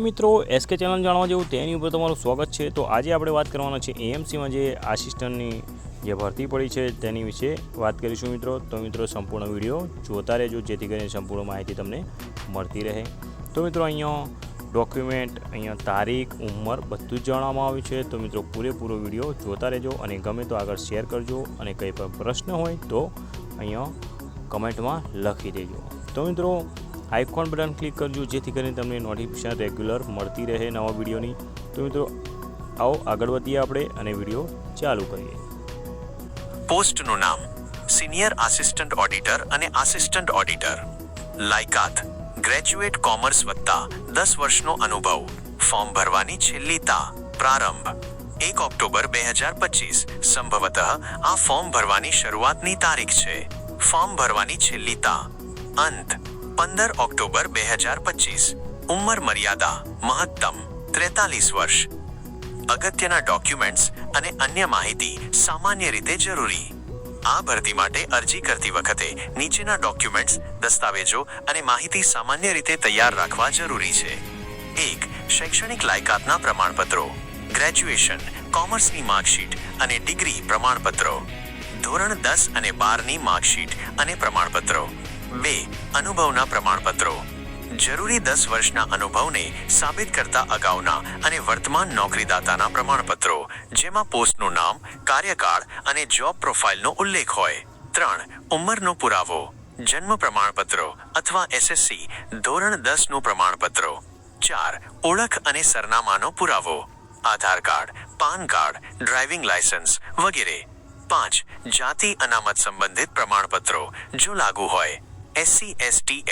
મિત્રો SK channel જાણવા જેવું તેની ઉપર તમારું સ્વાગત છે। તો આજે આપણે વાત કરવાના છે એએમસીમાં જે આસિસ્ટન્ટની જે ભરતી પડી છે તેની વિશે વાત કરીશું મિત્રો। તો મિત્રો સંપૂર્ણ વિડીયો જોતા રહેજો જેથી કરીને સંપૂર્ણ માહિતી તમને મળતી રહે। તો મિત્રો અહીંયા ડોક્યુમેન્ટ, અહીંયા તારીખ, ઉંમર બધું જ જણાવવામાં આવ્યું છે। તો મિત્રો પૂરેપૂરો વિડીયો જોતા રહેજો અને ગમે તો આગળ શેર કરજો અને કંઈ પણ પ્રશ્ન હોય તો અહીંયા કમેન્ટમાં લખી દેજો। તો મિત્રો આઇકોન બટન ક્લિક કરજો જેથી કરીને તમને નોટિફિકેશન રેગ્યુલર મળતી રહે નવા વિડીયોની। તો મિત્રો આવો આગળ વધીએ આપણે અને વિડીયો ચાલુ કરીએ। પોસ્ટનું નામ સિનિયર આસિસ્ટન્ટ ઓડિટર અને આસિસ્ટન્ટ ઓડિટર। લાયકાત ગ્રેજ્યુએટ કોમર્સ વત્તા 10 વર્ષનો અનુભવ। ફોર્મ ભરવાની છેલ્લી પ્રારંભ 1 ઓક્ટોબર 2025 સંભવતઃ આ ફોર્મ ભરવાની શરૂઆતની તારીખ છે। ફોર્મ ભરવાની છેલ્લી અંત 15 ઓક્ટોબર 2025। ઉંમર મર્યાદા મહત્તમ 43 વર્ષ। અગત્યના ડોક્યુમેન્ટ્સ અને અન્ય માહિતી સામાન્ય રીતે જરૂરી। આ ભરતી માટે અરજી કરતી વખતે નીચેના ડોક્યુમેન્ટ્સ, દસ્તાવેજો અને માહિતી સામાન્ય રીતે તૈયાર રાખવા જરૂરી છે। 1. શૈક્ષણિક લાયકાતના પ્રમાણપત્રો, ગ્રેજ્યુએશન, કોમર્સની માર્કશીટ અને ડિગ્રી પ્રમાણપત્રો, ધોરણ 10 અને 12ની માર્કશીટ અને પ્રમાણપત્રો। 2. અનુભવના પ્રમાણપત્રો, જરૂરી 10 વર્ષના અનુભવને સાબિત કરતા અગાઉના અને વર્તમાન નોકરીદાતાના પ્રમાણપત્રો જેમાં પોસ્ટનું નામ, કાર્યકાળ અને જોબ પ્રોફાઇલનો ઉલ્લેખ હોય। 3. ઉંમરનો પુરાવો, જન્મ પ્રમાણપત્રો અથવા એસએસસી ધોરણ 10નું પ્રમાણપત્રો। 4. ઓળખ અને સરનામાનો પુરાવો, Aadhaar card, PAN card, driving licence વગેરે। 5. જાતિ અનામત સંબંધિત પ્રમાણપત્રો જો લાગુ હોય। એસસી, એસટી,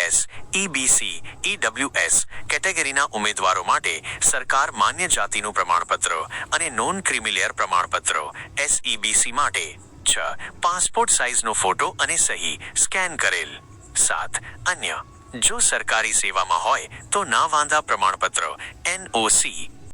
ઈબીસી, ઈડબ્લ્યુએસ કેટેગરીના ઉમેદવારો માટે સરકાર માન્ય જાતિનું પ્રમાણપત્ર અને નોન ક્રિમિલિયર પ્રમાણપત્રો એસઈબીસી માટે। 6. પાસપોર્ટ સાઇઝનો ફોટો અને સહી સ્કેન કરેલ। 7. અન્ય જો સરકારી સેવામાં હોય તો ના વાંધા પ્રમાણપત્ર એનઓસી।